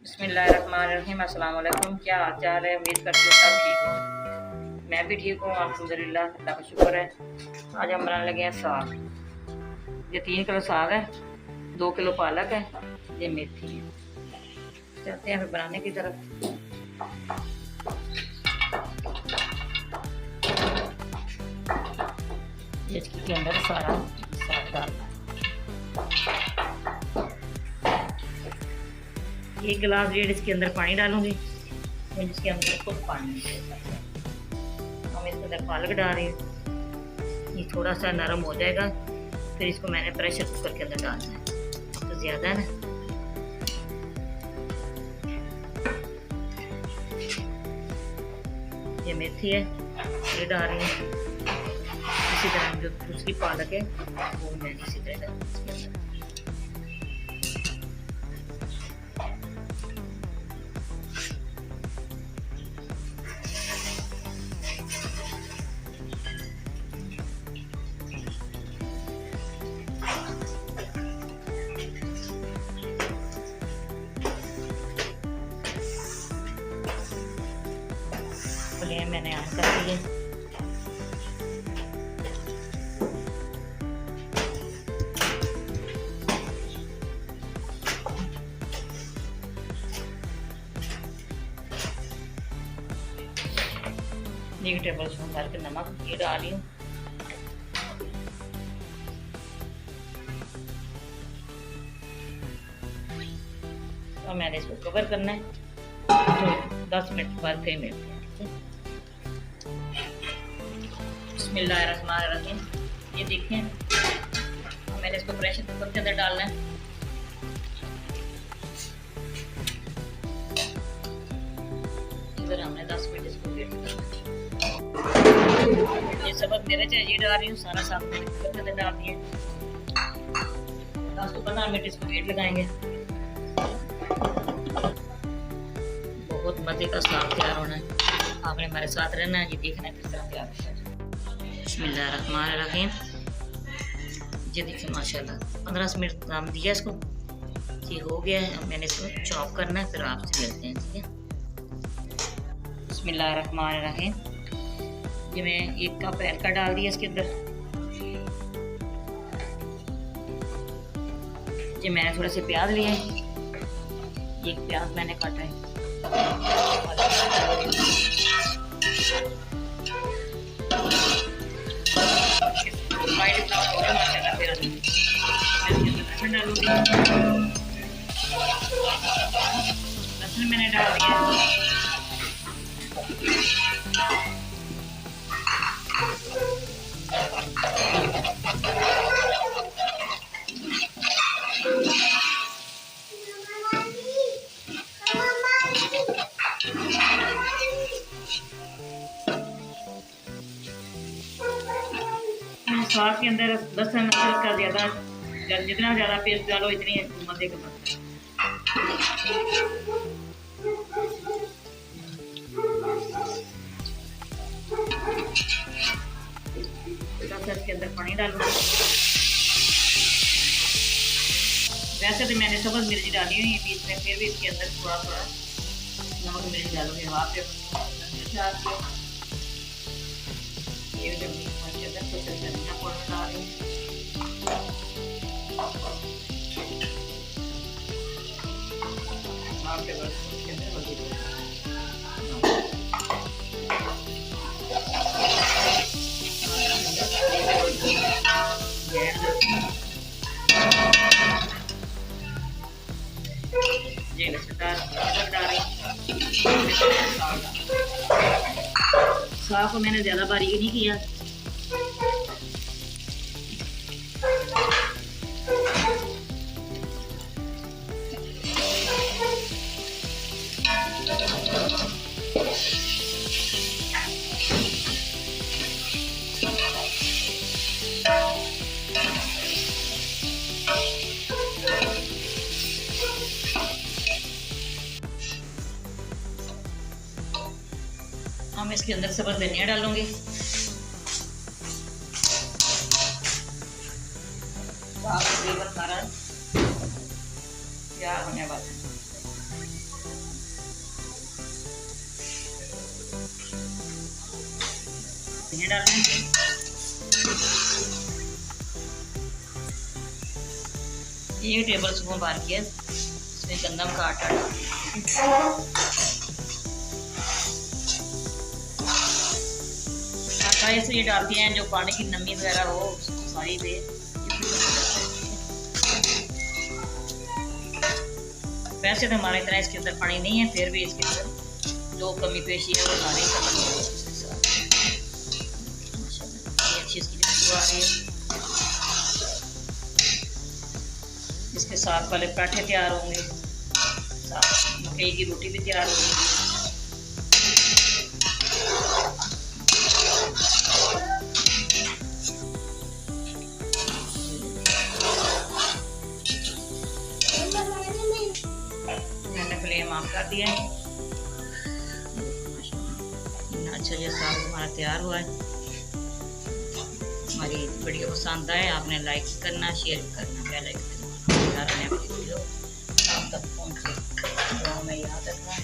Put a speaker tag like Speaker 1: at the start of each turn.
Speaker 1: बिस्मिल्लाहिर्रहमानिर्रहीम। अस्सलाम वालेकुम। क्या हाल चाल है? उम्मीद करती हूँ सब ठीक हो। मैं भी ठीक हूँ अल्हम्दुलिल्लाह, अल्लाह का शुक्र है। आज हम बनाने लगे हैं साग। ये 3 किलो साग है, 2 किलो पालक है, ये मेथी है। चलते हैं फिर बनाने की तरफ। ये इसके अंदर सारा साग डालना है। 1 गिलास 1.5 इसके अंदर पानी डालूंगी, जिसके अंदर खुद पानी है। हम इसके अंदर पालक डाल रहे हैं, ये थोड़ा सा नरम हो जाएगा, फिर इसको मैंने प्रेशर कुकर के अंदर डालना है। तो ज़्यादा है ना। ये मेथी है, ये डाल रही है। इसी तरह जो दूसरी पालक है वो मैंने इसी तरह डाली इसके अंदर। फ्लेम मैंने ऑन कर दी है। एक टेबल स्पून भर के नमक ये डाल रही हूँ। और मैंने इसको कवर करना है, तो 10 मिनट बाद फिर मिलते हैं। बिस्मिल्लाहिर्रहमानिर्रहीम। ये देखें, मैंने इसको प्रेशर कुकर के अंदर डालना है। इधर हमने 10 मिनट इसको वेट करना है। ये सबक मेरे चाहिए डाल रही हूँ, सारा साग कुकर के अंदर डाल दिए। 10 से 15 मिनट इसको वेट लगाएंगे। बहुत मजे का साग तैयार होना है, आपने हमारे साथ रहना है। ये देखना है किस तरह तैयार होता है। बिस्मिल्लाहिर्रहमानिर्रहीम। ये देखिए माशाल्लाह 15 मिनट काम दिया इसको, ये हो गया है। अब मैंने इसको चॉप करना है, फिर आपसे मिलते हैं, ठीक है। बिस्मिल्लाहिर्रहमानिर्रहीम। ये मैं 1 कप का डाल दिया इसके अंदर। ये मैंने थोड़े से प्याज लिए, 1 प्याज मैंने काटा है। लहसुन मैंने डाल दिया। साग के अंदर लहसुन अदरक का ज़्यादा, जितना ज़्यादा पेस्ट डालो इतनी मज़े का बनता है। इसके अंदर पानी डालूंगा। वैसे तो मैंने सब्ज़ मिर्च डाली हुई है बीच में, फिर भी इसके अंदर थोड़ा थोड़ा नमक मिर्च डालूंगी। वहाँ पे ये जब के अंदर तो धनिया पाउडर डाल रही हूँ। वहाँ पे बस इसके अंदर हल्दी साग को मैंने ज़्यादा बारीक नहीं किया। हम इसके अंदर सब्ज़ धनिया डालूंगी। तकरीबन हमारा तैयार होने वाला है। धनिया डालेंगे, एक टेबल स्पून भर के इसमें गंदम का आटा आटा इसलिए डालते हैं जो पानी की नमी वगैरह हो सारी पे। वैसे तो हमारा इतना इसके अंदर पानी नहीं है, फिर भी इसके अंदर जो कमी पेशी है वो सारी खत्म हो गई। अच्छी इसकी खुशबू आ रही है। इसके साथ वाले पराठे तैयार होंगे, साथ मकई की रोटी भी तैयार होगी। मैंने फ्लेम ऑफ कर दिया है। अच्छा ये साग हमारा तैयार हुआ है। हमारी वीडियो पसंद आए आपने लाइक करना, शेयर करना, बेल आइकन दबाना। आप तक पहुँचे, मैं याद रखना।